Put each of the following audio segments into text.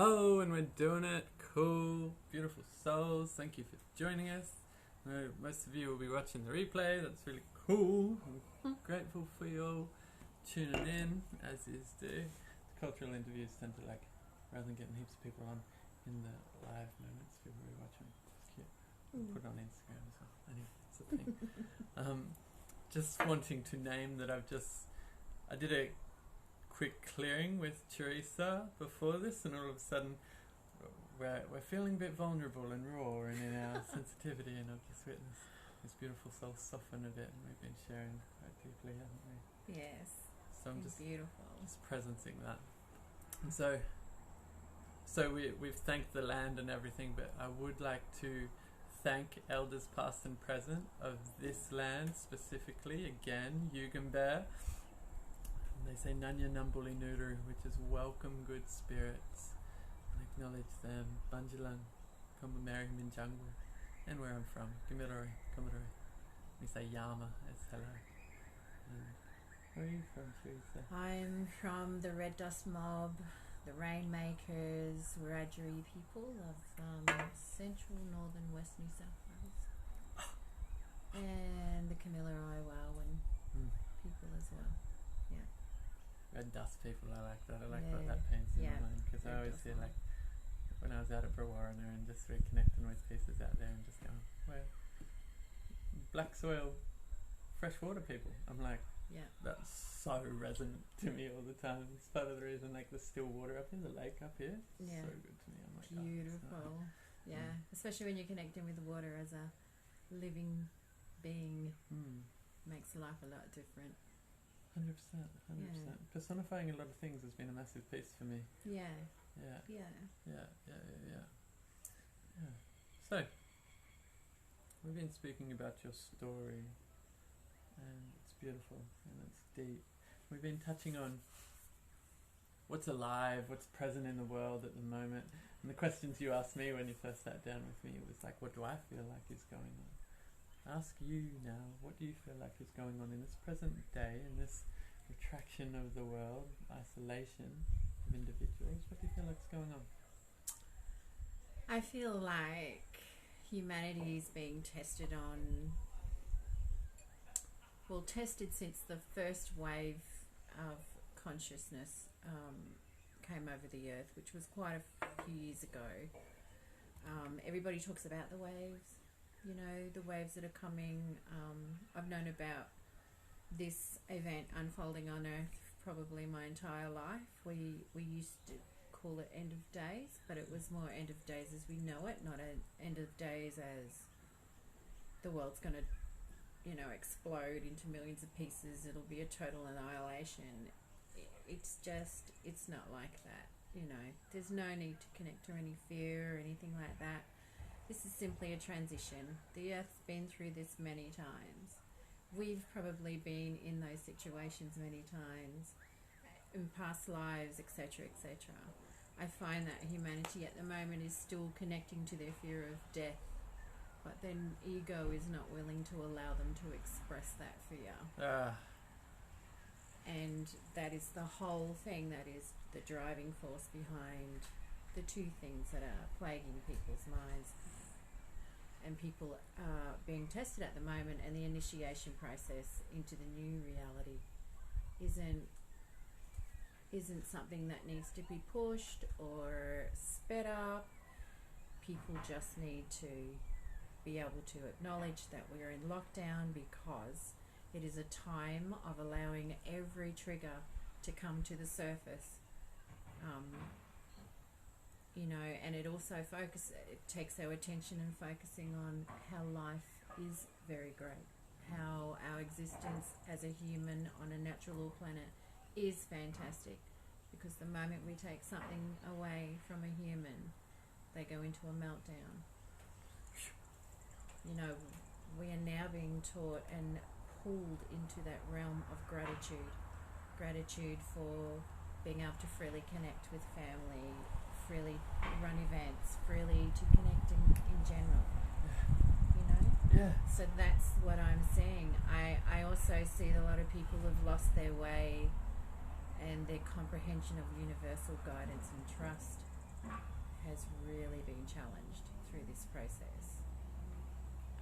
Oh, and we're doing it. Cool. Beautiful souls. Thank you for joining us. I know most of you will be watching the replay. That's really cool. I'm grateful for you all tuning in, as is do. Cultural interviews tend to rather than getting heaps of people on in the live moments, people will be watching. It's cute. We'll put it on Instagram as well. Anyway, it's a thing. Just wanting to name that I did a quick clearing with Charissa before this, and all of a sudden we're feeling a bit vulnerable and raw and in our sensitivity, and I've just witnessed this beautiful soul soften a bit, and we've been sharing quite deeply, haven't we? Yes. So I'm just beautiful. Just presencing that. And so we've thanked the land and everything, but I would like to thank elders past and present of this land specifically. Again, Gundyarri. They say Nanya Numbuli Nuru, which is welcome good spirits, and acknowledge them. Banjalan, Kumbameri Minjangu, and where I'm from, Gimilori, Kumbadori. We say Yama as hello. And where are you from, Charissa? I'm from the Red Dust Mob, the Rainmakers, Wiradjuri people of central, northern, west New South Wales, and the Kamilaroi-Wailwan people as well. Yeah. Red Dust people, I like that. I like Yeah. what that paints in Yeah. my mind, because I Red always Dust feel Mob. like when I was out at Brewarrina and just reconnecting with pieces out there and just going, well, black soil, freshwater people. I'm like, Yeah. that's so resonant to me all the time. It's part of the reason, like the still water up in the lake up here, Yeah. so good to me. I'm like, Beautiful. Yeah. Especially when you're connecting with the water as a living being, makes life a lot different. 100%. Personifying a lot of things has been a massive piece for me. Yeah. Yeah. So, we've been speaking about your story, and it's beautiful and it's deep. We've been touching on what's alive, what's present in the world at the moment, and the questions you asked me when you first sat down with me was like, what do I feel like is going on? Ask you now, what do you feel like is going on in this present day, in this retraction of the world, isolation of individuals? What do you feel like is going on? I feel like humanity is being tested tested since the first wave of consciousness came over the earth, which was quite a few years ago. Everybody talks about the waves, the waves that are coming. I've known about this event unfolding on earth probably my entire life. We used to call it end of days, but it was more end of days as we know it, not an end of days as the world's going to explode into millions of pieces. It'll be a total annihilation. It's not like that. There's no need to connect to any fear or anything like that. This is simply a transition. The earth's been through this many times. We've probably been in those situations many times in past lives, etc., etc. I find that humanity at the moment is still connecting to their fear of death, but then ego is not willing to allow them to express that fear. And that is the whole thing, that is the driving force behind the two things that are plaguing people's minds. And people are being tested at the moment, and the initiation process into the new reality isn't something that needs to be pushed or sped up. People just need to be able to acknowledge that we're in lockdown, because it is a time of allowing every trigger to come to the surface. And it also it takes our attention and focusing on how life is very great, how our existence as a human on a natural law planet is fantastic, because the moment we take something away from a human, they go into a meltdown. We are now being taught and pulled into that realm of gratitude for being able to freely connect with family, freely run events, freely to connect in general. Yeah. So that's what I'm seeing. I also see that a lot of people have lost their way and their comprehension of universal guidance and trust. has really been challenged through this process.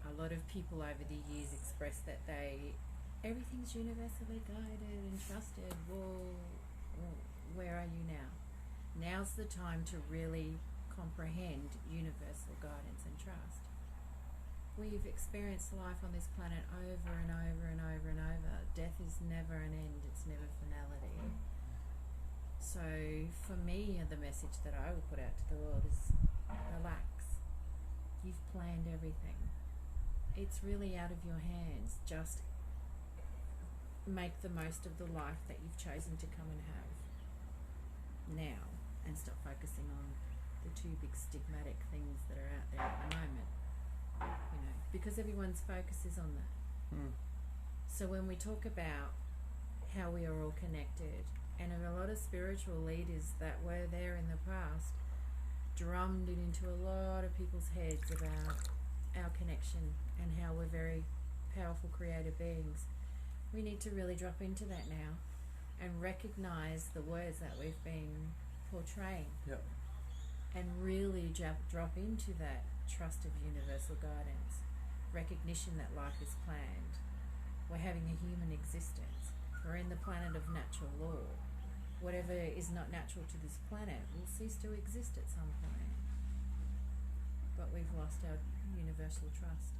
A lot of people over the years express that everything's universally guided and trusted. Well, where are you now? Now's the time to really comprehend universal guidance and trust. We've experienced life on this planet over and over and over and over. Death is never an end, it's never finality. So for me, the message that I will put out to the world is relax. You've planned everything. It's really out of your hands. Just make the most of the life that you've chosen to come and have now, and stop focusing on the two big stigmatic things that are out there at the moment. You know, because everyone's focus is on that. So when we talk about how we are all connected, and a lot of spiritual leaders that were there in the past drummed it into a lot of people's heads about our connection and how we're very powerful creative beings, we need to really drop into that now and recognize the words that we've been portraying. Yep. And really drop into that trust of universal guidance, recognition that life is planned. We're having a human existence. We're in the planet of natural law. Whatever is not natural to this planet will cease to exist at some point. But we've lost our universal trust.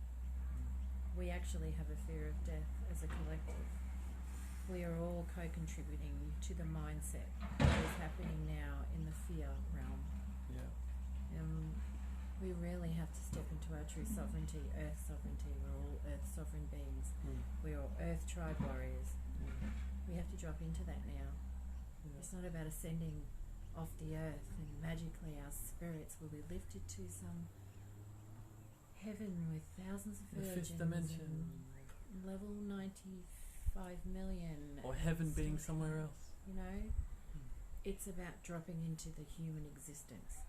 We actually have a fear of death as a collective. We are all co-contributing to the mindset that is happening now in the fear realm. Yeah. We really have to step into our true sovereignty, earth sovereignty. We're all earth sovereign beings. We're all earth tribe warriors. We have to drop into that now. It's not about ascending off the earth and magically our spirits will be lifted to some heaven with thousands of virgins. The fifth dimension. Level 95 million. Or heaven being somewhere else. You know? It's about dropping into the human existence.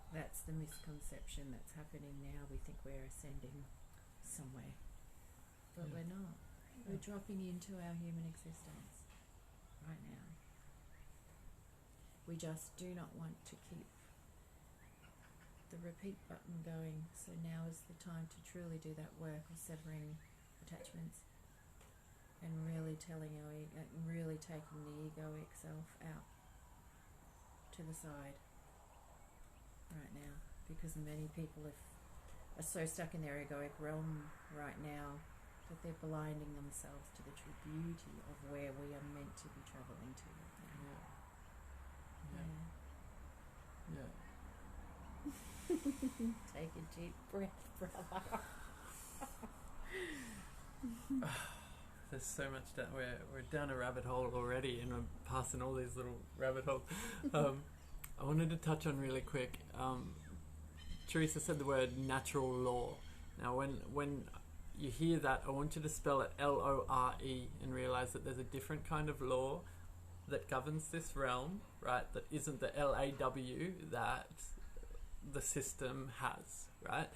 That's the misconception that's happening now. We think we're ascending somewhere. But we're not. We're dropping into our human existence right now. We just do not want to keep the repeat button going. So now is the time to truly do that work of severing attachments and really really taking the egoic self out to the side right now, because many people are so stuck in their egoic realm right now that they're blinding themselves to the true beauty of where we are meant to be travelling to right now. Take a deep breath, brother. There's so much down. We're down a rabbit hole already, and I'm passing all these little rabbit holes. I wanted to touch on really quick. Charissa said the word natural law. Now, when you hear that, I want you to spell it Lore and realize that there's a different kind of law that governs this realm, right? That isn't the LAW that the system has, right?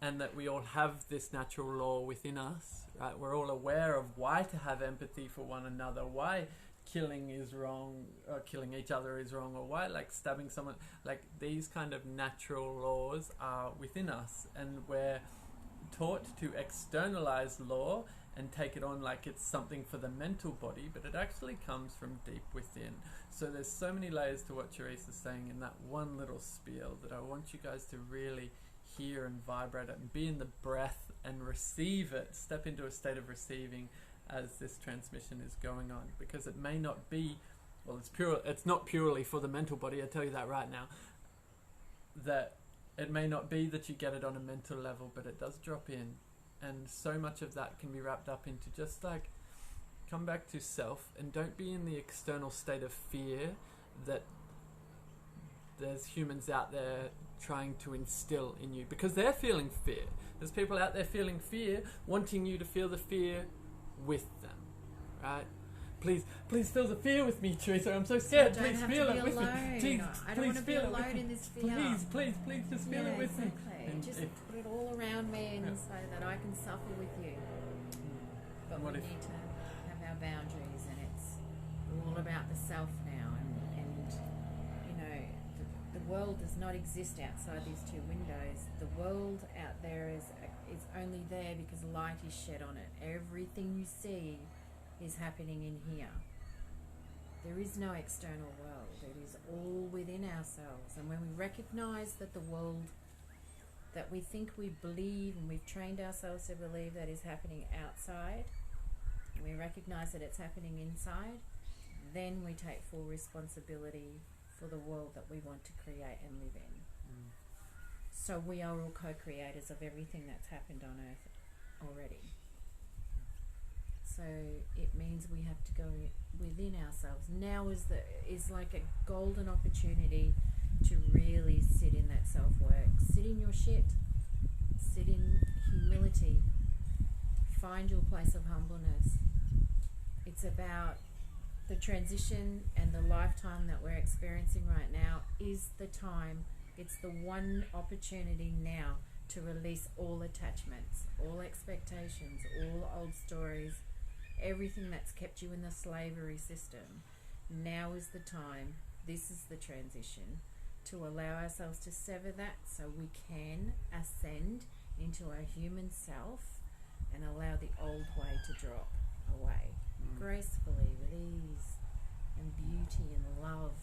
And that we all have this natural law within us, right? We're all aware of why to have empathy for one another, why killing is wrong, or killing each other is wrong, or why like stabbing someone. Like these kind of natural laws are within us, and we're taught to externalize law and take it on like it's something for the mental body, but it actually comes from deep within. So there's so many layers to what Charissa's saying in that one little spiel that I want you guys to really hear and vibrate it and be in the breath and receive it, step into a state of receiving as this transmission is going on, because it may not be, well, it's not purely for the mental body, I tell you that right now, that it may not be that you get it on a mental level, but it does drop in, and so much of that can be wrapped up into just like come back to self, and don't be in the external state of fear that there's humans out there trying to instill in you, because they're feeling fear. There's people out there feeling fear, wanting you to feel the fear with them, right? Please feel the fear with me, Charissa. I'm so scared. Please feel it with me. Please, I don't want to be alone in this fear. Please, just feel it with me. And just put it all around me and so that I can suffer with you. But we need to have our boundaries, and it's all about the self now. And you know, the world does not exist outside these two windows. The world out there is only there because light is shed on it. Everything you see is happening in here. There is no external world. It is all within ourselves. And when we recognize that the world that we think we believe and we've trained ourselves to believe that is happening outside, and we recognize that it's happening inside, then we take full responsibility for the world that we want to create and live in. So we are all co-creators of everything that's happened on earth already. So it means we have to go within ourselves. Now is like a golden opportunity to really sit in that self-work. Sit in your shit. Sit in humility. Find your place of humbleness. It's about the transition and the lifetime that we're experiencing right now is the time. It's the one opportunity now to release all attachments, all expectations, all old stories, everything that's kept you in the slavery system. Now is the time. This is the transition to allow ourselves to sever that so we can ascend into our human self and allow the old way to drop away gracefully, with ease and beauty and love,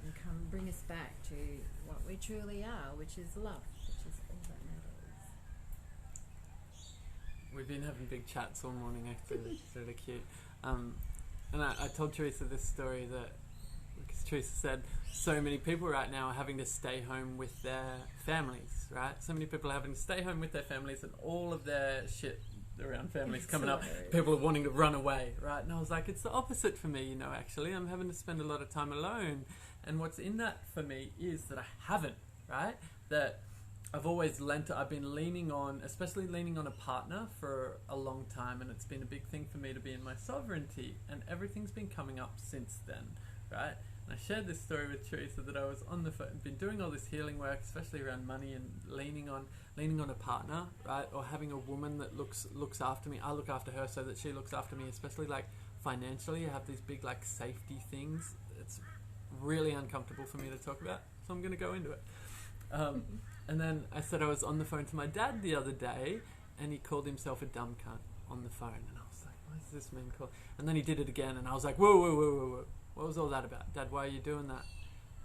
and come bring us back to what we truly are, which is love, which is all that matters. We've been having big chats all morning, actually, which is really cute. And I told Charissa this story that, because Charissa said, so many people right now are having to stay home with their families, right? So many people are having to stay home with their families, and all of their shit around families coming up, people are wanting to run away, right? And I was like, it's the opposite for me, actually. I'm having to spend a lot of time alone. And what's in that for me is that I haven't, right? That I've been leaning on, especially leaning on a partner for a long time, and it's been a big thing for me to be in my sovereignty, and everything's been coming up since then, right? And I shared this story with Charissa that I was on the phone, been doing all this healing work, especially around money, and leaning on a partner, right? Or having a woman that looks after me. I look after her so that she looks after me, especially like financially. I have these big like safety things. It's really uncomfortable for me to talk about, so I'm going to go into it. And then I said I was on the phone to my dad the other day, and he called himself a dumb cunt on the phone, and I was like, what does this mean? And then he did it again, and I was like, whoa. What was all that about? Dad, why are you doing that?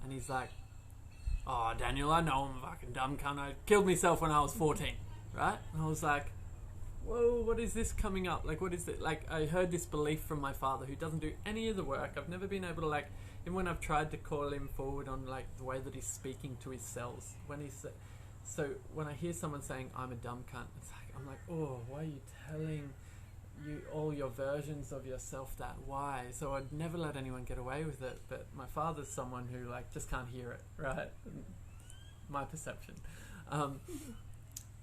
And he's like, oh, Daniel, I know I'm a fucking dumb cunt. I killed myself when I was 14, right? And I was like, whoa, what is this coming up? Like, what is it? Like, I heard this belief from my father, who doesn't do any of the work. I've never been able to, like, even when I've tried to call him forward on, like, the way that he's speaking to his cells, so when I hear someone saying, I'm a dumb cunt, I'm like, oh, why are you telling you all your versions of yourself that? Why? So I'd never let anyone get away with it, but my father's someone who, like, just can't hear it, right? My perception.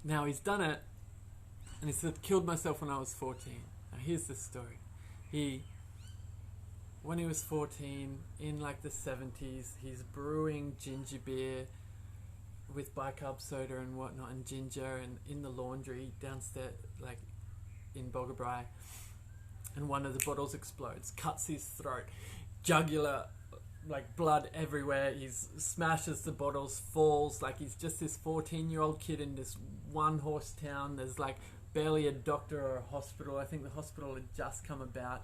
Now he's done it, and he said, killed myself when I was 14. Now here's the story. When he was 14, in like the 70s, he's brewing ginger beer with bicarb soda and whatnot, and ginger, and in the laundry downstairs, like in Boggabri, and one of the bottles explodes, cuts his throat, jugular, like blood everywhere. He smashes the bottles, falls, like he's just this 14-year-old kid in this one-horse town. There's like barely a doctor or a hospital. I think the hospital had just come about,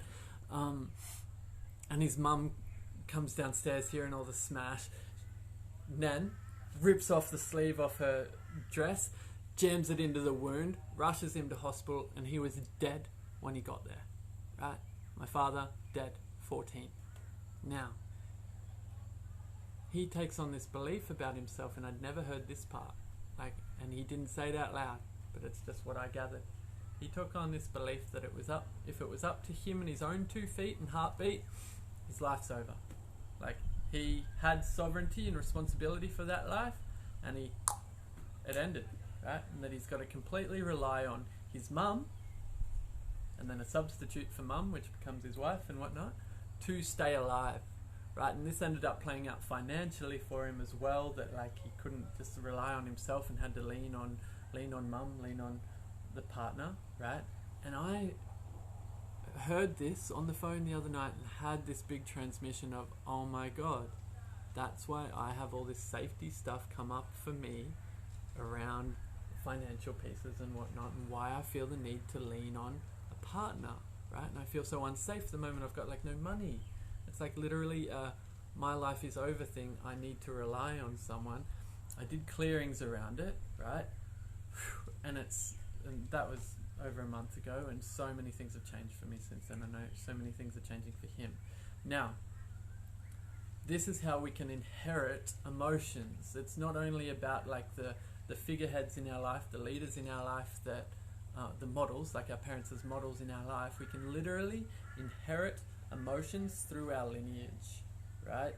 and his mum comes downstairs hearing all the smash. Nan rips off the sleeve off her dress, jams it into the wound, rushes him to hospital, and he was dead when he got there, right? My father, dead, 14. Now, he takes on this belief about himself, and I'd never heard this part, like, and he didn't say it out loud, but it's just what I gathered. He took on this belief that if it was up to him and his own 2 feet and heartbeat, his life's over. Like, he had sovereignty and responsibility for that life, and it ended, right? And that he's got to completely rely on his mum, and then a substitute for mum, which becomes his wife and whatnot, to stay alive, right? And this ended up playing out financially for him as well, that like he couldn't just rely on himself and had to lean on mum, lean on the partner, right? And I heard this on the phone the other night and had this big transmission of, oh my God, That's why I have all this safety stuff come up for me around financial pieces and whatnot, and why I feel the need to lean on a partner, right? And I feel so unsafe the moment I've got like no money. It's like literally my life is over thing. I need to rely on someone. I did clearings around it, right? And that was over a month ago, and so many things have changed for me since then. I know so many things are changing for him. Now, this is how we can inherit emotions. It's not only about like the figureheads in our life, the leaders in our life, that the models, like our parents as models in our life. We can literally inherit emotions through our lineage, right?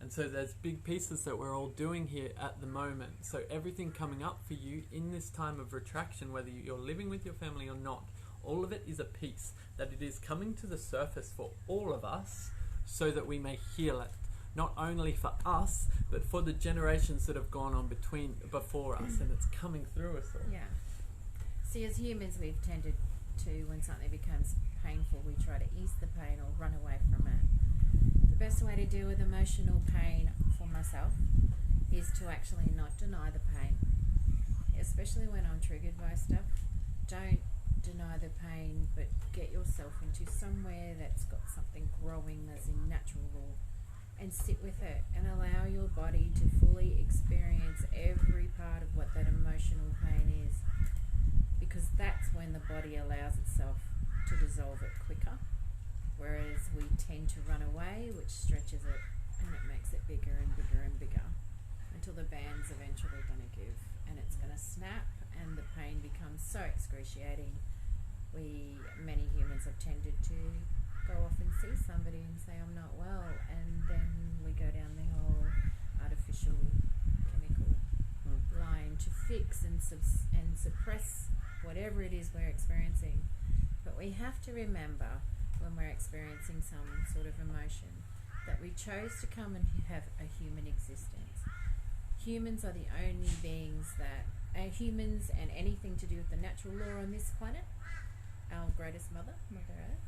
And so there's big pieces that we're all doing here at the moment. So everything coming up for you in this time of retraction, whether you're living with your family or not, all of it is a piece that it is coming to the surface for all of us so that we may heal it. Not only for us, but for the generations that have gone on before us, and it's coming through us all. Yeah. See, as humans, we've tended to, when something becomes painful, we try to ease the pain or run away from it. The best way to deal with emotional pain for myself is to actually not deny the pain, especially when I'm triggered by stuff. Don't deny the pain, but get yourself into somewhere that's got something growing as in natural law, and sit with it and allow your body to fully experience every part of what that emotional pain is, because that's when the body allows itself to dissolve it quicker, whereas we tend to run away, which stretches it and it makes it bigger and bigger and bigger until the band's eventually going to give and it's going to snap and the pain becomes so excruciating. Many humans have tended to go off and see somebody and say, I'm not well, and then we go down the whole artificial chemical line to fix and suppress whatever it is we're experiencing. But we have to remember, when we're experiencing some sort of emotion, that we chose to come and have a human existence. Humans are the only beings that humans and anything to do with the natural law on this planet, our greatest mother, Mother Earth,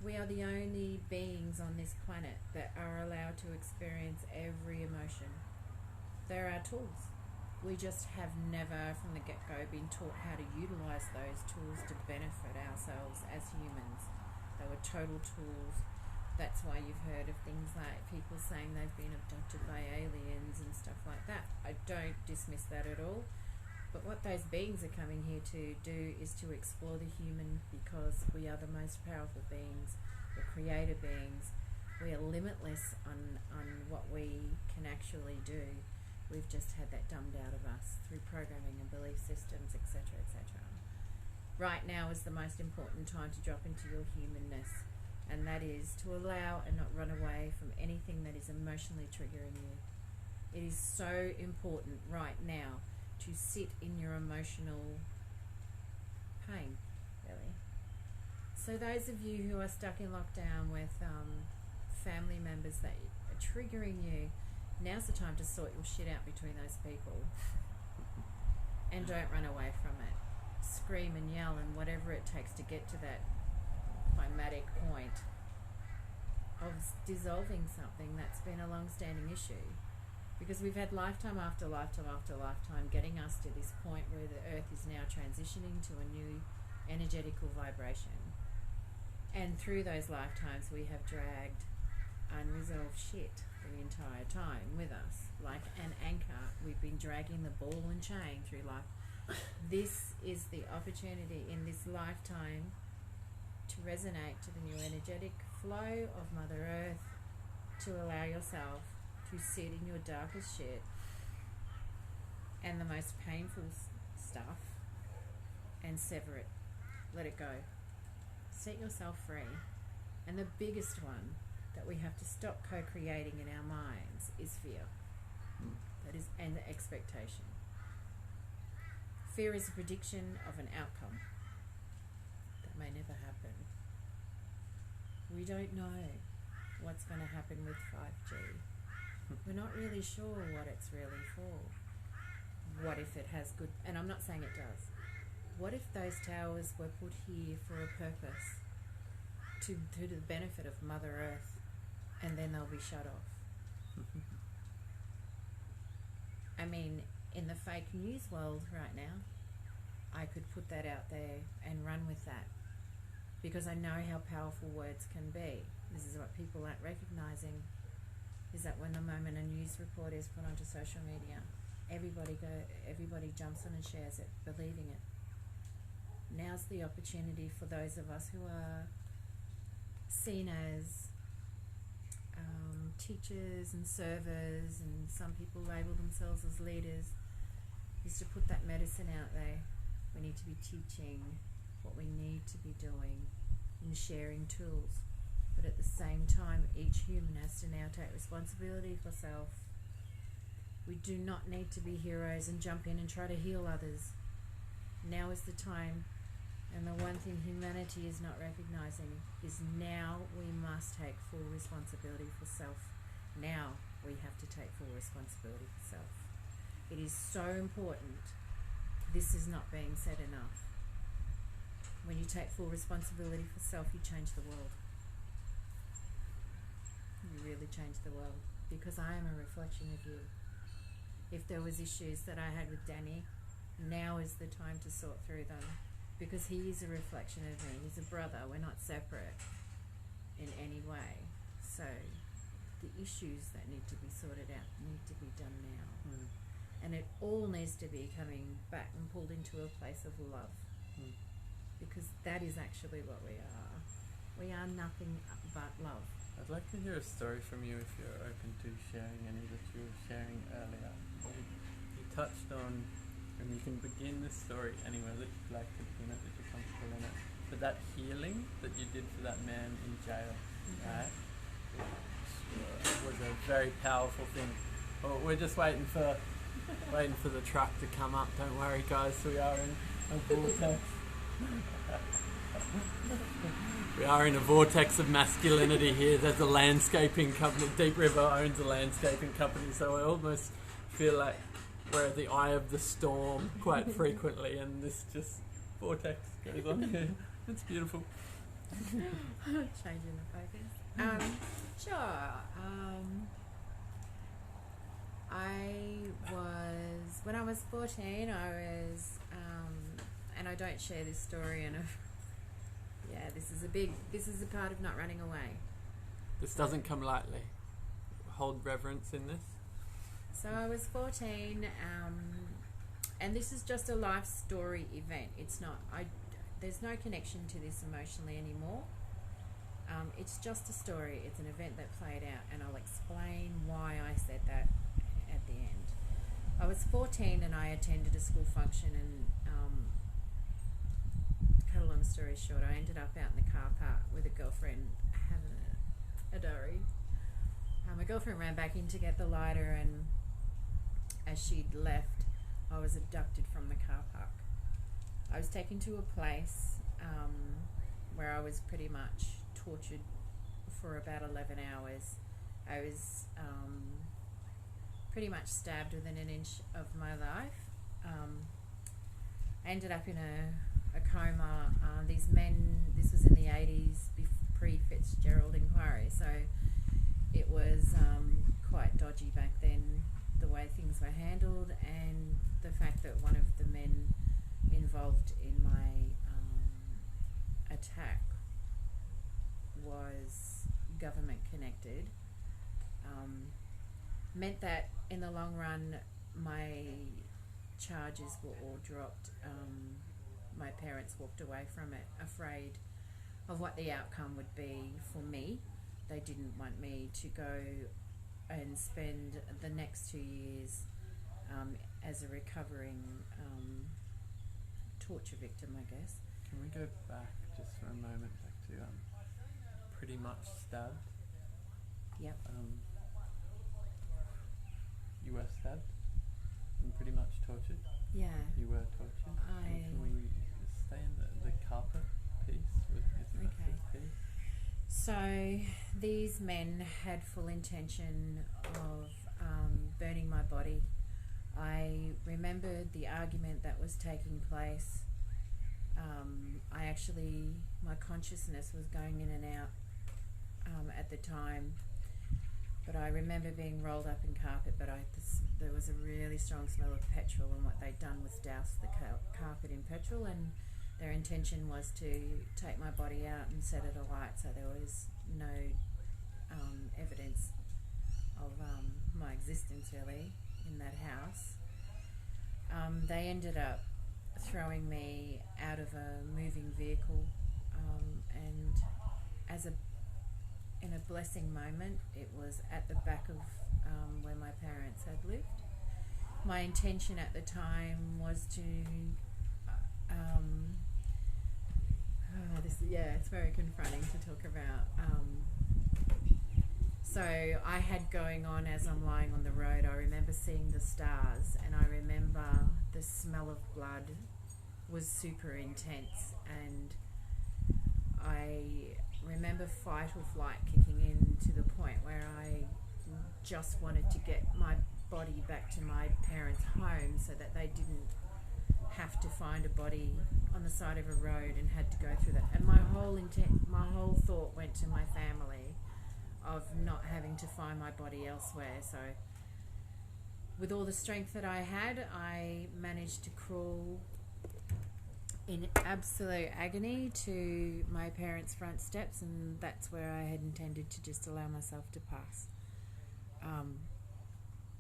we are the only beings on this planet that are allowed to experience every emotion. They're our tools. We just have never from the get-go been taught how to utilize those tools to benefit ourselves as humans. They were total tools. That's why you've heard of things like people saying they've been abducted by aliens and stuff like that. I don't dismiss that at all. But what those beings are coming here to do is to explore the human, because we are the most powerful beings. We're creator beings. We are limitless on what we can actually do. We've just had that dumbed out of us through programming and belief systems, etc., etc. Right now is the most important time to drop into your humanness, and that is to allow and not run away from anything that is emotionally triggering you. It is so important right now to sit in your emotional pain, really. So those of you who are stuck in lockdown with family members that are triggering you, now's the time to sort your shit out between those people, and don't run away from it. Scream and yell and whatever it takes to get to that climatic point of dissolving something that's been a long-standing issue. Because we've had lifetime after lifetime after lifetime getting us to this point where the earth is now transitioning to a new energetical vibration. And through those lifetimes we have dragged unresolved shit the entire time with us. Like an anchor, we've been dragging the ball and chain through life. This is the opportunity in this lifetime to resonate to the new energetic flow of Mother Earth, to allow yourself to sit in your darkest shit and the most painful stuff and sever it. Let it go. Set yourself free. And the biggest one that we have to stop co-creating in our minds is fear. That is, and the expectation. Fear is a prediction of an outcome that may never happen. We don't know what's going to happen with 5G. We're not really sure what it's really for. What if it has good... And I'm not saying it does. What if those towers were put here for a purpose? to the benefit of Mother Earth, and then they'll be shut off. I mean, in the fake news world right now, I could put that out there and run with that, because I know how powerful words can be. This is what people aren't recognising, is that when the moment a news report is put onto social media, everybody jumps on and shares it, believing it. Now's the opportunity for those of us who are seen as teachers and servers, and some people label themselves as leaders, is to put that medicine out there. We need to be teaching what we need to be doing and sharing tools. But at the same time, each human has to now take responsibility for self. We do not need to be heroes and jump in and try to heal others. Now is the time. And the one thing humanity is not recognising is now we must take full responsibility for self. Now we have to take full responsibility for self. It is so important. This is not being said enough. When you take full responsibility for self, you change the world. You really change the world, because I am a reflection of you. If there was issues that I had with Danny, now is the time to sort through them, because he is a reflection of me. He's a brother. We're not separate in any way. So the issues that need to be sorted out need to be done now. And it all needs to be coming back and pulled into a place of love, because that is actually what we are. We are nothing but love. I'd like to hear a story from you, if you're open to sharing any that you were sharing earlier. You touched on, and you can begin the story anywhere that you'd like to begin it, if you're comfortable in it. But that healing that you did for that man in jail, right, was a very powerful thing. Well, we're just waiting for the truck to come up. Don't worry, guys. We are in a vortex. We are in a vortex of masculinity here. There's a landscaping company. Deep River owns a landscaping company, so I almost feel like we're at the eye of the storm quite frequently, and this just vortex goes on here. It's beautiful. Changing the focus. Sure. When I was 14, and I don't share this story, and this is a part of not running away. This doesn't come lightly. Hold reverence in this. So I was 14, and this is just a life story event. It's not, there's no connection to this emotionally anymore. It's just a story. It's an event that played out, and I'll explain why I said that at the end. I was 14 and I attended a school function, and cut a long story short, I ended up out in the car park with a girlfriend having a durry. My girlfriend ran back in to get the lighter, and as she'd left, I was abducted from the car park. I was taken to a place where I was pretty much tortured for about 11 hours. I was pretty much stabbed within an inch of my life. I ended up in a coma. These men, this was in the 80s, pre-Fitzgerald inquiry, so it was quite dodgy back then, the way things were handled, and the fact that one of the men involved in my attack was government connected, meant that in the long run my charges were all dropped. My parents walked away from it, afraid of what the outcome would be for me. They didn't want me to go and spend the next 2 years as a recovering torture victim, I guess. Can we go back just for a moment, back to pretty much stabbed? Yep. You were stabbed and pretty much tortured? Yeah. You were tortured? Can we stay in the carpet piece? Okay. Piece? So these men had full intention of burning my body. I remembered the argument that was taking place. My consciousness was going in and out at the time, but I remember being rolled up in carpet, but there was a really strong smell of petrol, and what they'd done was douse the carpet in petrol, and their intention was to take my body out and set it alight, so there was no evidence of my existence really in that house. They ended up throwing me out of a moving vehicle, and in a blessing moment, it was at the back of where my parents had lived. My intention at the time was to it's very confronting to talk about. So I had going on as I'm lying on the road, I remember seeing the stars, and I remember the smell of blood was super intense, and I remember fight or flight kicking in to the point where I just wanted to get my body back to my parents' home so that they didn't have to find a body on the side of a road and had to go through that. And my whole thought went to my family of not having to find my body elsewhere. So with all the strength that I had, I managed to crawl in absolute agony to my parents' front steps, and that's where I had intended to just allow myself to pass.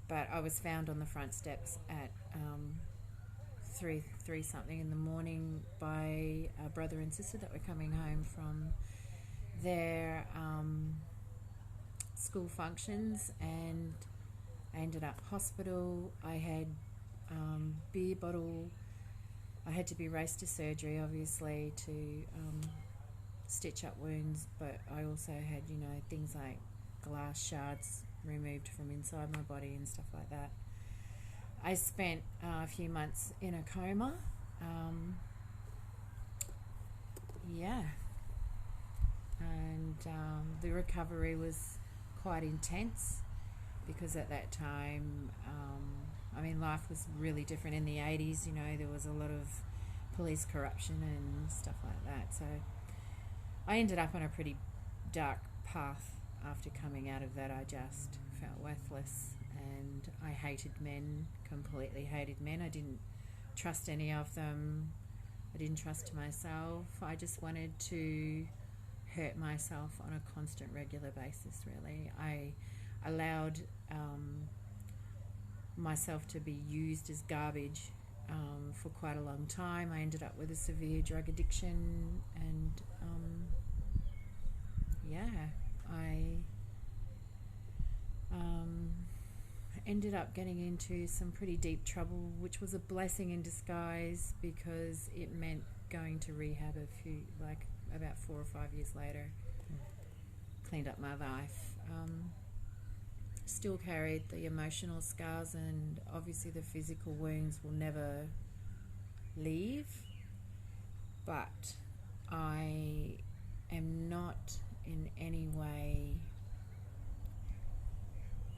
But I was found on the front steps at 3 something in the morning by a brother and sister that were coming home from their school functions, and I ended up hospital. I had beer bottle. I had to be raced to surgery, obviously, to stitch up wounds, but I also had, things like glass shards removed from inside my body and stuff like that. I spent a few months in a coma. And the recovery was quite intense, because at that time, life was really different in the 80s. There was a lot of police corruption and stuff like that. So I ended up on a pretty dark path after coming out of that. I just felt worthless, and I hated men, completely hated men. I didn't trust any of them. I didn't trust myself. I just wanted to hurt myself on a constant, regular basis, really. I allowed myself to be used as garbage for quite a long time. I ended up with a severe drug addiction, and I ended up getting into some pretty deep trouble, which was a blessing in disguise, because it meant going to rehab about 4 or 5 years later. Cleaned up my life. Still carried the emotional scars, and obviously the physical wounds will never leave, but I am not in any way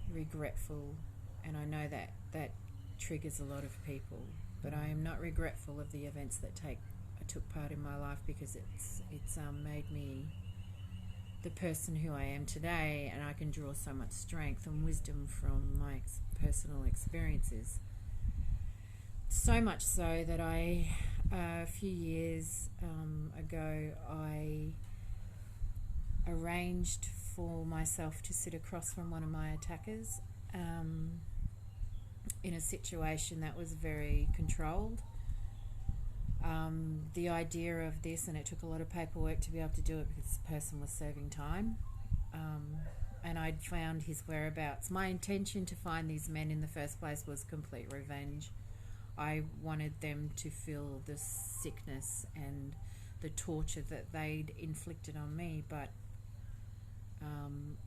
regretful, and I know that triggers a lot of people, but I am not regretful of the events that took part in my life, because it's made me the person who I am today, and I can draw so much strength and wisdom from my personal experiences. So much so that a few years ago, I arranged for myself to sit across from one of my attackers in a situation that was very controlled. The idea of this, and it took a lot of paperwork to be able to do it, because this person was serving time, and I'd found his whereabouts. My intention to find these men in the first place was complete revenge. I wanted them to feel the sickness and the torture that they'd inflicted on me, but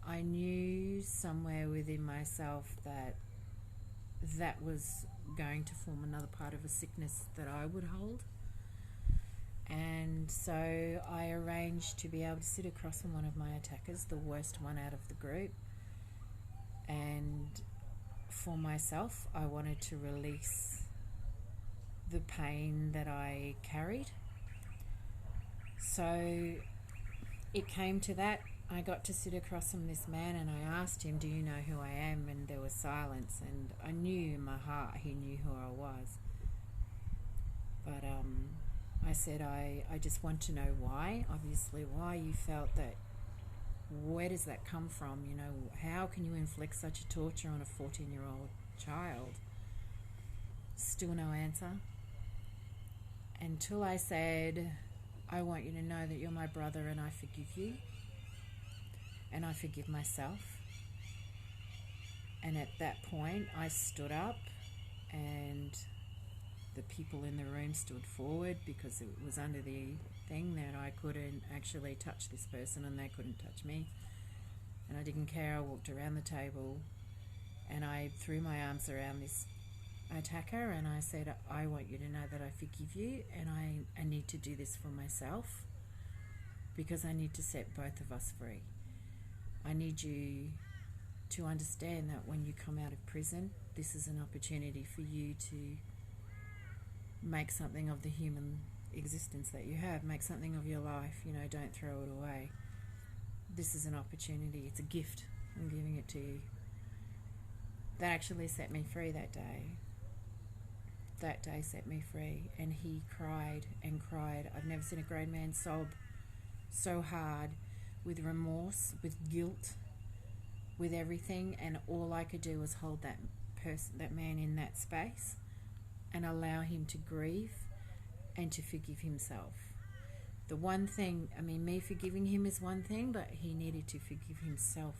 I knew somewhere within myself that was going to form another part of a sickness that I would hold. And so I arranged to be able to sit across from one of my attackers, the worst one out of the group. And for myself, I wanted to release the pain that I carried. So it came to that. I got to sit across from this man, and I asked him, do you know who I am? And there was silence, and I knew in my heart he knew who I was. But I said, I just want to know why, obviously, why you felt that. Where does that come from? You know, how can you inflict such a torture on a 14-year-old child? Still no answer. Until I said, I want you to know that you're my brother and I forgive you. And I forgive myself. And at that point, I stood up, and the people in the room stood forward, because it was under the thing that I couldn't actually touch this person and they couldn't touch me. And I didn't care. I walked around the table and I threw my arms around this attacker, and I said, I want you to know that I forgive you, and I need to do this for myself, because I need to set both of us free. I need you to understand that when you come out of prison, this is an opportunity for you to make something of the human existence that you have. Make something of your life. You know, don't throw it away. This is an opportunity. It's a gift. I'm giving it to you. That actually set me free that day. That day set me free. And he cried and cried. I've never seen a grown man sob so hard, with remorse, with guilt, with everything. And all I could do was hold that person, that man, in that space, and allow him to grieve and to forgive himself. The one thing, I mean, me forgiving him is one thing, but he needed to forgive himself.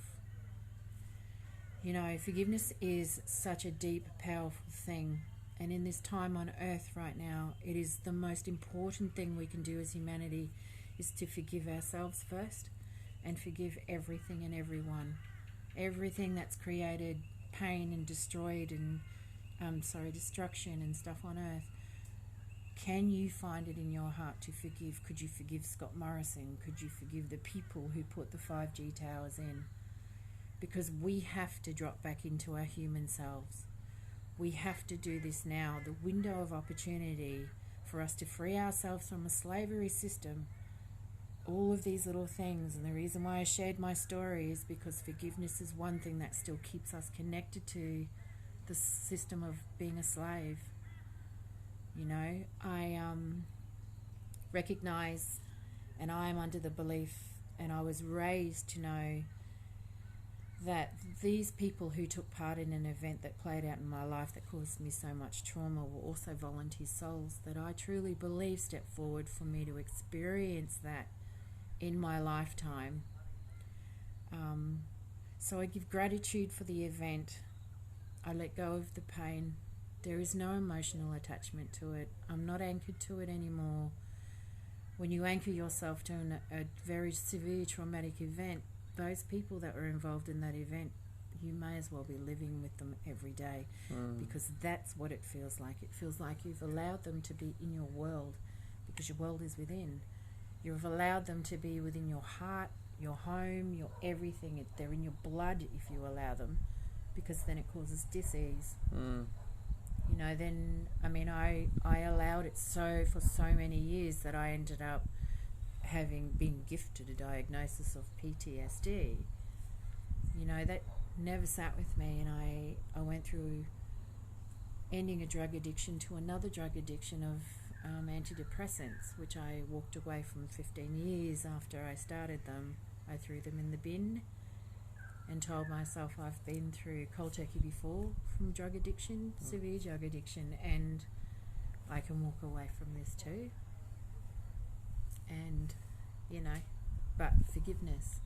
You know, forgiveness is such a deep, powerful thing. And in this time on earth right now, it is the most important thing we can do as humanity, is to forgive ourselves first, and forgive everything and everyone. Everything that's created pain and destroyed and destruction and stuff on earth. Can you find it in your heart to forgive? Could you forgive Scott Morrison? Could you forgive the people who put the 5G towers in? Because we have to drop back into our human selves. We have to do this now. The window of opportunity for us to free ourselves from a slavery system. All of these little things. And the reason why I shared my story is because forgiveness is one thing that still keeps us connected to the system of being a slave. You know, I recognize, and I am under the belief, and I was raised to know, that these people who took part in an event that played out in my life that caused me so much trauma were also volunteer souls that I truly believe stepped forward for me to experience that in my lifetime. So I give gratitude for the event. I let go of the pain. There is no emotional attachment to it. I'm not anchored to it anymore. When you anchor yourself to a very severe traumatic event, those people that were involved in that event, you may as well be living with them every day, because that's what it feels like. It feels like you've allowed them to be in your world, because your world is within. You've allowed them to be within your heart, your home, your everything. They're in your blood if you allow them, because then it causes dis-ease. You know, then, I mean, I allowed it for so many years that I ended up having been gifted a diagnosis of PTSD. You know, that never sat with me, and I went through ending a drug addiction to another drug addiction of antidepressants, which I walked away from 15 years after I started them. I threw them in the bin and told myself I've been through cold turkey before from drug addiction, severe drug addiction, and I can walk away from this too. And, you know, but forgiveness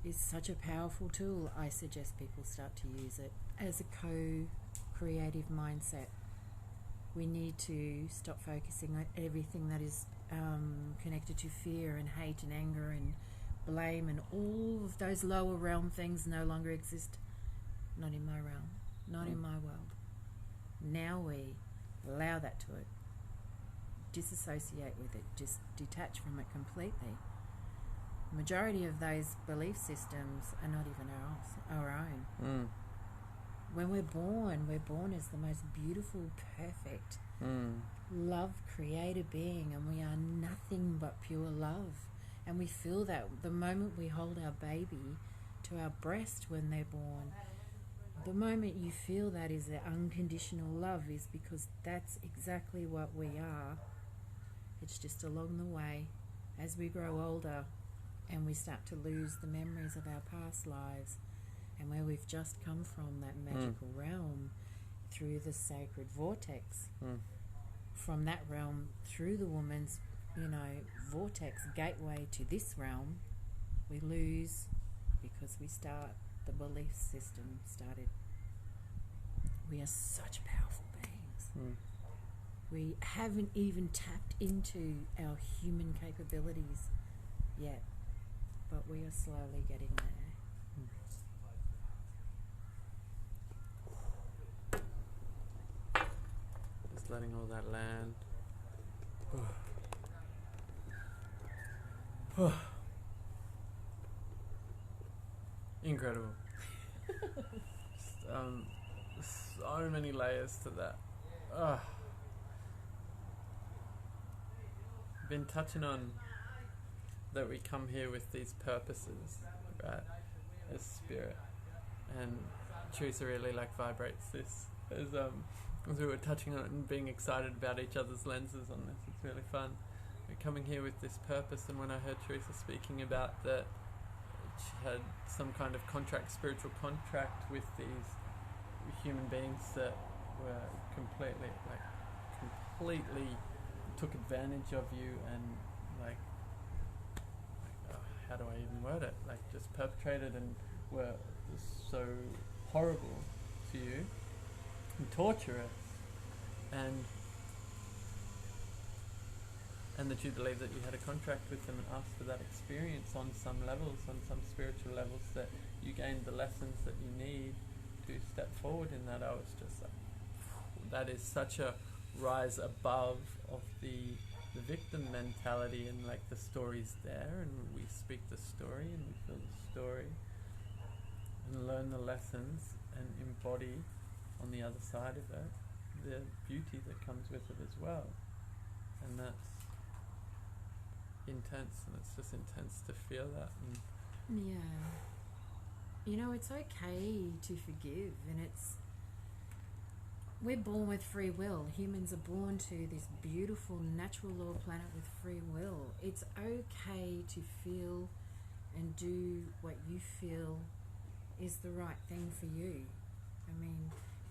is such a powerful tool. I suggest people start to use it as a co-creative mindset. We need to stop focusing on everything that is connected to fear and hate and anger and blame, and all of those lower realm things no longer exist. Not in my realm, not in my world. Now we allow that to it. Disassociate with it, just detach from it completely. The majority of those belief systems are not even our own. When we're born as the most beautiful, perfect, love creator being, and we are nothing but pure love. And we feel that the moment we hold our baby to our breast when they're born, the moment you feel that is the unconditional love, is because that's exactly what we are. It's just along the way, as we grow older and we start to lose the memories of our past lives and where we've just come from, that magical realm, through the sacred vortex. From that realm, through the woman's, vortex gateway to this realm, we lose because the belief system started. We are such powerful beings. We haven't even tapped into our human capabilities yet, but we are slowly getting there. Just letting all that land. Incredible. So many layers to that. Been touching on that we come here with these purposes, right, as spirit, and Charissa really vibrates this as we were touching on it and being excited about each other's lenses on this. It's really fun. We're coming here with this purpose, and when I heard Charissa speaking about that she had some kind of spiritual contract with these human beings that were completely took advantage of you and how do I even word it? Just perpetrated and were so horrible to you and torturous, and that you believe that you had a contract with them and asked for that experience on some levels, on some spiritual levels, that you gained the lessons that you need to step forward in that. I was just that is such a rise above of the victim mentality, and the story's there and we speak the story and we feel the story and learn the lessons and embody on the other side of it the beauty that comes with it as well. And that's intense, and it's just intense to feel that. It's okay to forgive, and we're born with free will. Humans are born to this beautiful natural law planet with free will. It's okay to feel and do what you feel is the right thing for you.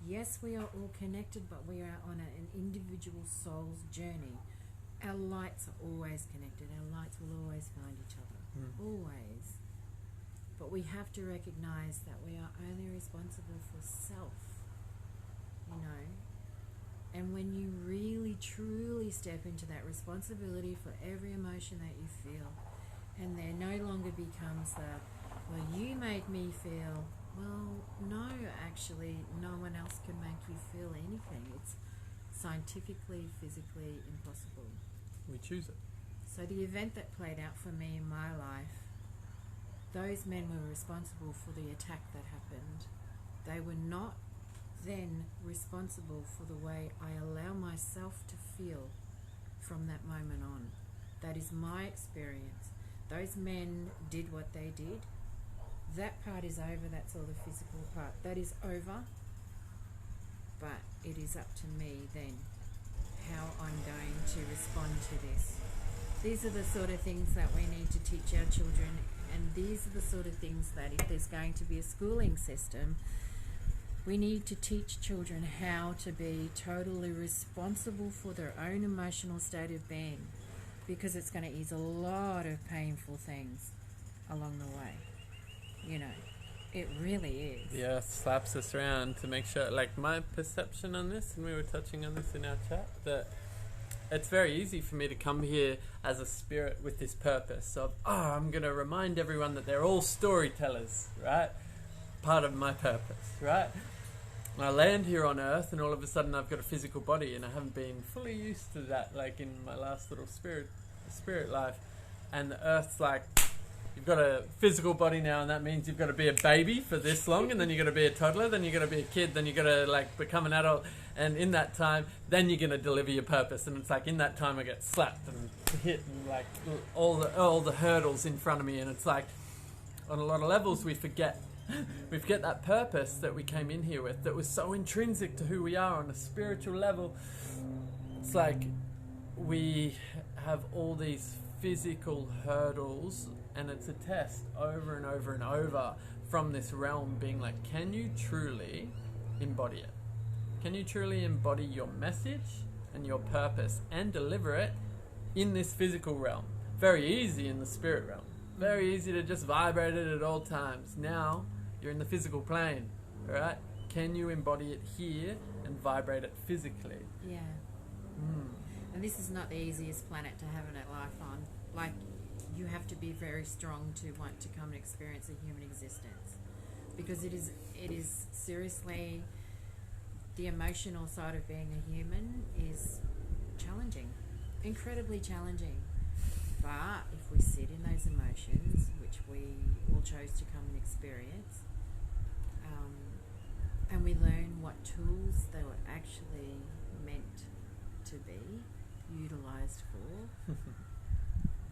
Yes, we are all connected, but we are on an individual soul's journey. Our lights are always connected. Our lights will always find each other. Always. But we have to recognize that we are only responsible for self. And when you really truly step into that responsibility for every emotion that you feel, and there no longer becomes you made me feel, no, actually, no one else can make you feel anything. It's scientifically, physically impossible. We choose it. So the event that played out for me in my life, those men were responsible for the attack that happened. They were not then responsible for the way I allow myself to feel from that moment on. That is my experience. Those men did what they did. That part is over. That's all the physical part. That is over. But it is up to me then how I'm going to respond to this. These are the sort of things that we need to teach our children, and these are the sort of things that if there's going to be a schooling system, we need to teach children how to be totally responsible for their own emotional state of being, because it's going to ease a lot of painful things along the way. It really is. The earth slaps us around to make sure, my perception on this, and we were touching on this in our chat, that it's very easy for me to come here as a spirit with this purpose of, I'm going to remind everyone that they're all storytellers, right? Part of my purpose, right? And I land here on earth, and all of a sudden I've got a physical body, and I haven't been fully used to that, in my last little spirit life. And the earth's you've got a physical body now, and that means you've got to be a baby for this long, and then you've got to be a toddler, then you've got to be a kid, then you've got to become an adult, and in that time, then you're going to deliver your purpose. And it's in that time I get slapped and to hit, and like all the hurdles in front of me, and it's like on a lot of levels we forget that purpose that we came in here with, that was so intrinsic to who we are on a spiritual level. It's like we have all these physical hurdles, and it's a test over and over and over from this realm being like, can you truly embody it? Can you truly embody your message and your purpose and deliver it in this physical realm? Very easy in the spirit realm. Very easy to just vibrate it at all times. Now you're in the physical plane, right? Can you embody it here and vibrate it physically? Yeah. And this is not the easiest planet to have a life on. Like, you have to be very strong to want to come and experience a human existence, because it is seriously, the emotional side of being a human is challenging, incredibly challenging. But if we sit in those emotions, which we all chose to come and experience, and we learn what tools they were actually meant to be utilised for,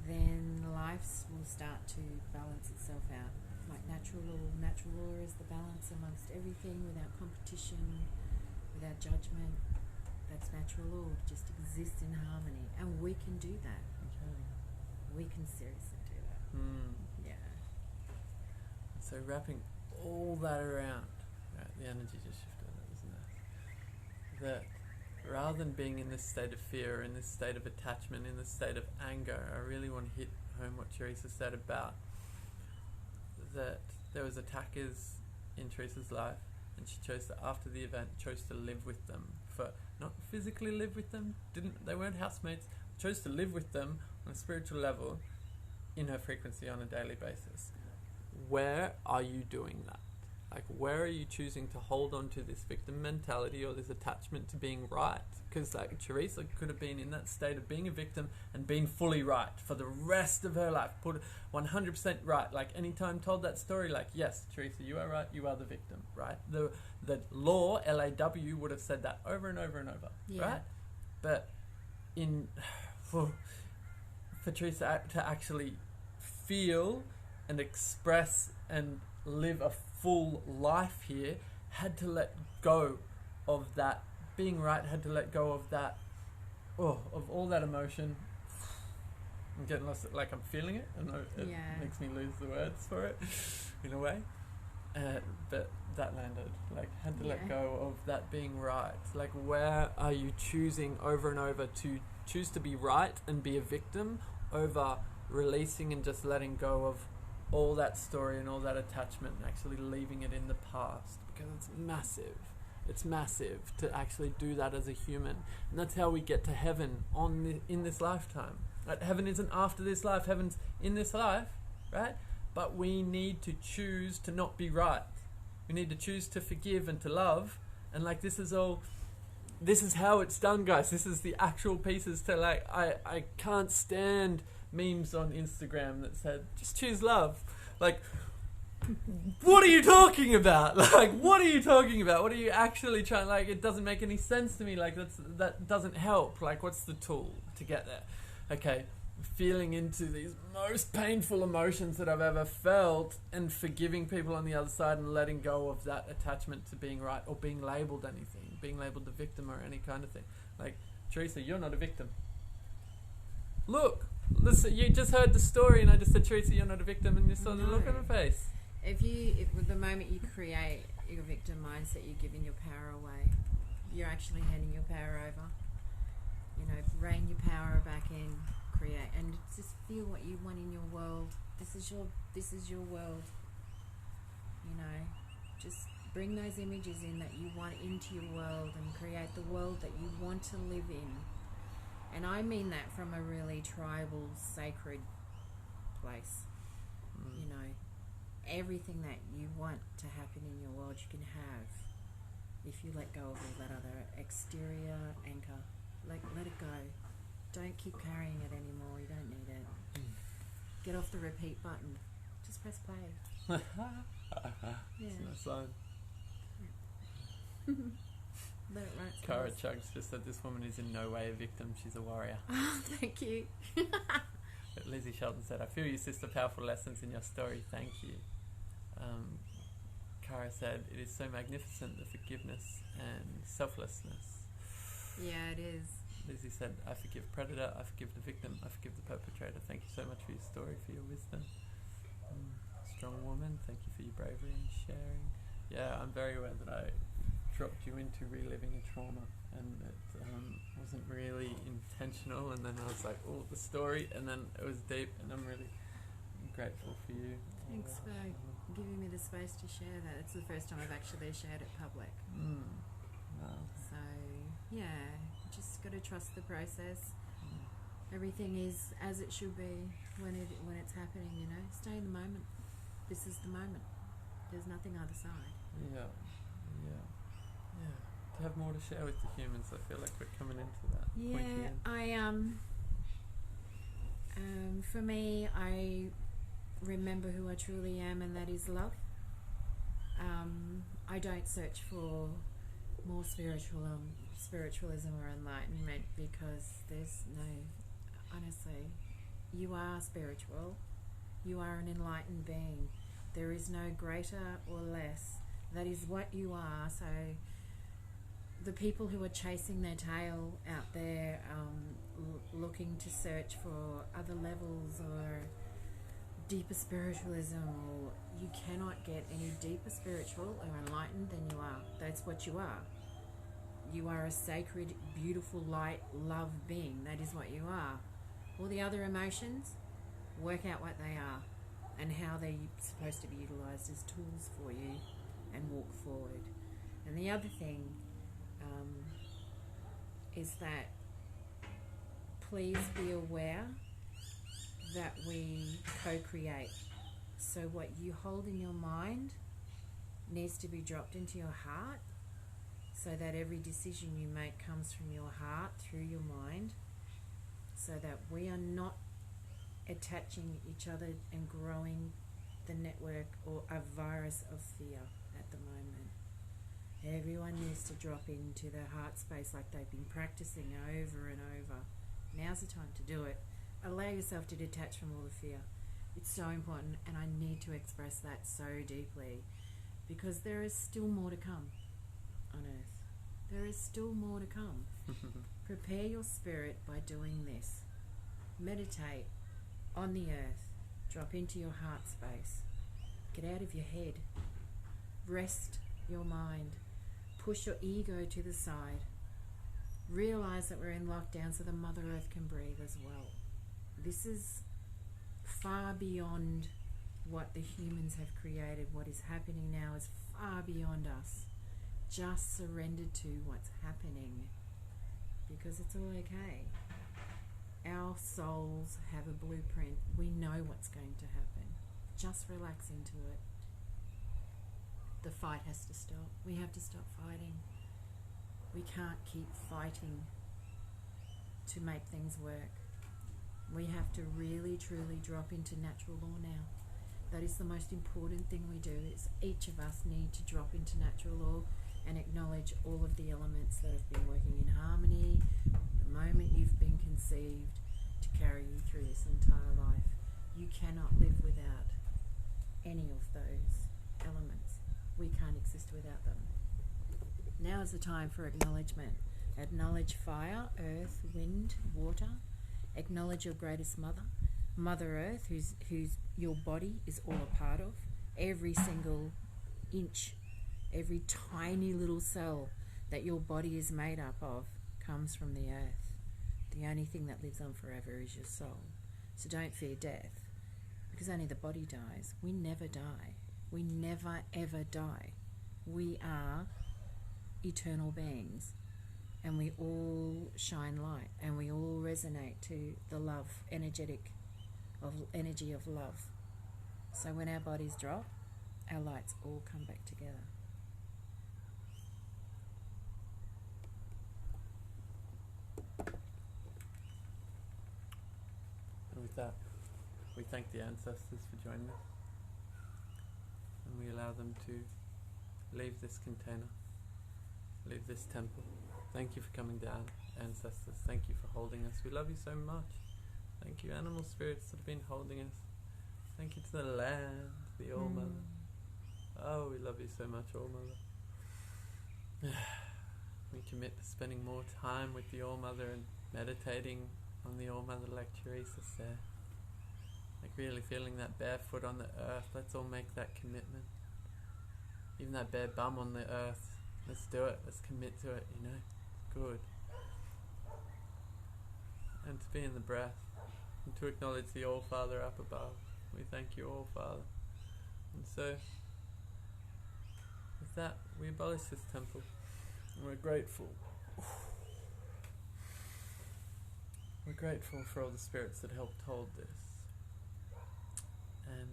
then life will start to balance itself out. Like natural law is the balance amongst everything, without competition, without judgment. That's natural law. Just exist in harmony, and we can do that. Okay. We can seriously do that. Yeah. So wrapping all that around, right, the energy just shifted, isn't it? That rather than being in this state of fear, in this state of attachment, in this state of anger, I really want to hit home what Charissa said about that there was attackers in Charissa's life, and she chose to, after the event, chose to live with them. For not physically live with them, they weren't housemates, chose to live with them on a spiritual level in her frequency on a daily basis. Where are you doing that? Like, where are you choosing to hold on to this victim mentality or this attachment to being right? Because like Charissa could have been in that state of being a victim and being fully right for the rest of her life, put 100% right. Like, anytime told that story, like, yes, Charissa, you are right, you are the victim, right? The law, LAW, would have said that over and over and over, right? But for Charissa to actually feel and express and live a full life here, had to let go of that being right, had to let go of that, of all that emotion. I'm getting lost, like I'm feeling it, and it makes me lose the words for it in a way. But that landed, like, had to let go of that being right. Like, where are you choosing over and over to choose to be right and be a victim, over releasing and just letting go of all that story and all that attachment and actually leaving it in the past? Because it's massive. It's massive to actually do that as a human. And that's how we get to heaven in this lifetime. Right? Heaven isn't after this life, heaven's in this life, right? But we need to choose to not be right. We need to choose to forgive and to love. And like, this is how it's done, guys. This is the actual pieces to, like, I can't stand memes on Instagram that said, just choose love. Like, what are you talking about? Like, what are you talking about? What are you actually trying? Like, it doesn't make any sense to me. Like, that doesn't help. Like, what's the tool to get there? Okay, feeling into these most painful emotions that I've ever felt, and forgiving people on the other side, and letting go of that attachment to being right or being labelled anything, being labelled the victim or any kind of thing. Like, Charissa, you're not a victim. Look, listen, you just heard the story, and I just said, Charissa, you're not a victim, and you saw the look on her face. If with the moment you create your victim mindset, you're giving your power away. You're actually handing your power over. You know, rein your power back in, create, and just feel what you want in your world. This is your world. You know, just bring those images in that you want into your world, and create the world that you want to live in. And I mean that from a really tribal, sacred place. You know, everything that you want to happen in your world, you can have if you let go of all that other exterior anchor. Like, let it go. Don't keep carrying it anymore. You don't need it. Get off the repeat button. Just press play. It's a nice line. Let it run its Cara course. Chugs just said this woman is in no way a victim, she's a warrior. Oh, thank you. But Lizzie Shelton said, I feel you, sister, powerful lessons in your story, thank you. Cara said, it is so magnificent, the forgiveness and selflessness. Yeah, it is. Lizzie said, I forgive predator, I forgive the victim, I forgive the perpetrator. Thank you so much for your story, for your wisdom. Strong woman, thank you for your bravery and sharing. Yeah, I'm very aware that I dropped you into reliving a trauma, and it wasn't really intentional, and then I was like, oh, the story, and then it was deep, and I'm really grateful for you. Thanks for giving me the space to share that. It's the first time I've actually shared it public. Wow. So, yeah, just got to trust the process. Everything is as it should be when it's happening, you know. Stay in the moment. This is the moment. There's nothing other side. Yeah. To have more to share with the humans, I feel like we're coming into that. Yeah, for me, I remember who I truly am, and that is love. I don't search for more spiritualism or enlightenment, because there's no, honestly, you are spiritual, you are an enlightened being. There is no greater or less. That is what you are. So the people who are chasing their tail out there, looking to search for other levels or deeper spiritualism, or you cannot get any deeper spiritual or enlightened than you are. That's what you are. You are a sacred, beautiful, light, love being. That is what you are. All the other emotions, work out what they are and how they're supposed to be utilised as tools for you, and walk forward. And the other thing is that please be aware that we co-create. So what you hold in your mind needs to be dropped into your heart, so that every decision you make comes from your heart through your mind, so that we are not attaching each other and growing the network or a virus of fear at the moment. Everyone needs to drop into their heart space like they've been practicing over and over. Now's the time to do it. Allow yourself to detach from all the fear. It's so important, and I need to express that so deeply, because there is still more to come on Earth. There is still more to come. Prepare your spirit by doing this. Meditate on the earth. Drop into your heart space. Get out of your head. Rest your mind. Push your ego to the side. Realize that we're in lockdown so the Mother Earth can breathe as well. This is far beyond what the humans have created. What is happening now is far beyond us. Just surrender to what's happening, because it's all okay. Our souls have a blueprint. We know what's going to happen. Just relax into it. The fight has to stop. We have to stop fighting. We can't keep fighting to make things work. We have to really, truly drop into natural law now. That is the most important thing we do, is each of us need to drop into natural law and acknowledge all of the elements that have been working in harmony the moment you've been conceived to carry you through this entire life. You cannot live without any of those elements. We can't exist without them. Now is the time for acknowledgement. Acknowledge fire, earth, wind, water. Acknowledge your greatest mother, Mother Earth, who's your body is all a part of. Every single inch, every tiny little cell that your body is made up of comes from the earth. The only thing that lives on forever is your soul. So don't fear death, because only the body dies. We never die. We never ever die. We are eternal beings, and we all shine light, and we all resonate to the love, energy of love. So when our bodies drop, our lights all come back together. And with that, we thank the ancestors for joining us, and we allow them to leave this container leave this temple. Thank you for coming down, ancestors. Thank you for holding us. We love you so much. Thank you, animal spirits that have been holding us. Thank you to the land, the All Mother. Oh, we love you so much, All Mother. We commit to spending more time with the All Mother and meditating on the All Mother like Charissa said. Like really feeling that bare foot on the earth. Let's all make that commitment. Even that bare bum on the earth. Let's do it. Let's commit to it, you know. Good. And to be in the breath. And to acknowledge the All Father up above. We thank you, All Father. And so, with that, we abolish this temple. And we're grateful. We're grateful for all the spirits that helped hold this. And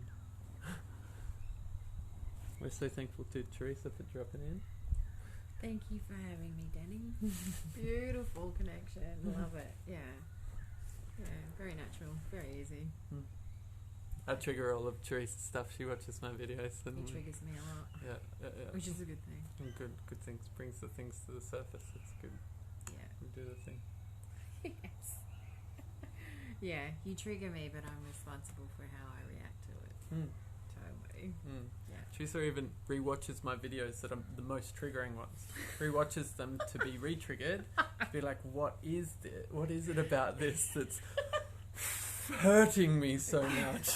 we're so thankful to Charissa for dropping in. Thank you for having me, Danny. Beautiful connection. Love it. Yeah. Yeah, very natural. Very easy. I trigger all of Charissa's stuff. She watches my videos. And It triggers me a lot. Yeah. Which is a good thing. And good things. Brings the things to the surface. It's good. Yeah. We do the thing. Yes. Yeah, you trigger me, but I'm responsible for how I react to it. Totally. Yeah. Charissa even rewatches my videos that are the most triggering ones. Rewatches them to be re-triggered. To be like, what is it about this that's hurting me so much?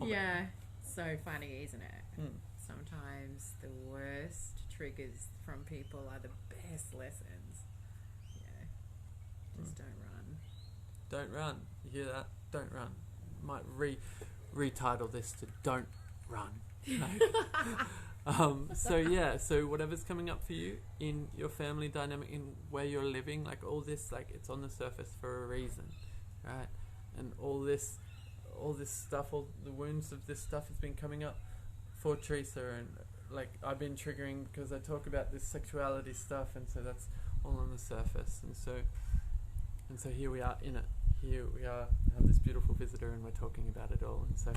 Yeah, so funny, isn't it? Sometimes the worst triggers from people are the best lessons. Yeah, just don't run. Don't run. You hear that? Don't run. Might retitle this to Don't Run. So whatever's coming up for you in your family dynamic, in where you're living, like all this, like it's on the surface for a reason, right? And all this stuff, all the wounds of this stuff has been coming up for Charissa, and like I've been triggering because I talk about this sexuality stuff, and so that's all on the surface, and so here we are in it. Here we are, have this beautiful visitor, and we're talking about it all, and so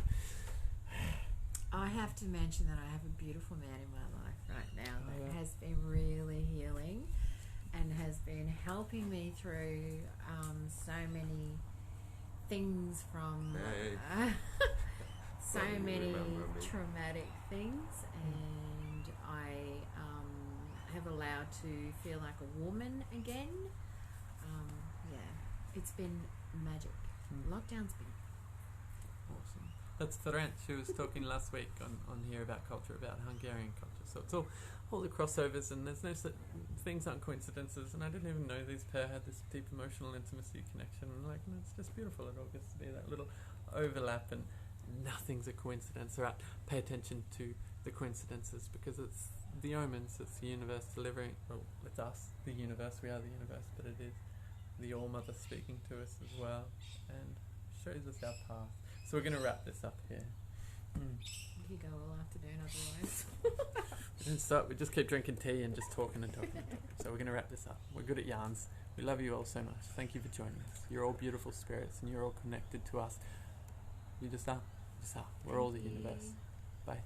I have to mention that I have a beautiful man in my life right now that has been really healing and has been helping me through so many things from so many traumatic things, and I have allowed to feel like a woman again. It's been magic. Lockdown's been awesome. That's Ferenc, who was talking last week on here about culture, about Hungarian culture. So it's all the crossovers, and there's no things aren't coincidences. And I didn't even know this pair had this deep emotional intimacy connection. And like, it's just beautiful. It all gets to be that little overlap, and nothing's a coincidence. Right? Pay attention to the coincidences, because it's the omens. It's the universe delivering. Well, it's us, the universe. We are the universe, but it is the All Mother speaking to us as well, and shows us our path. So we're going to wrap this up here. You go all afternoon otherwise. We didn't start. We just keep drinking tea and just talking and talking and talking. So we're going to wrap this up. We're good at yarns. We love you all so much. Thank you for joining us. You're all beautiful spirits, and you're all connected to us. You just are. We're all the universe. Bye.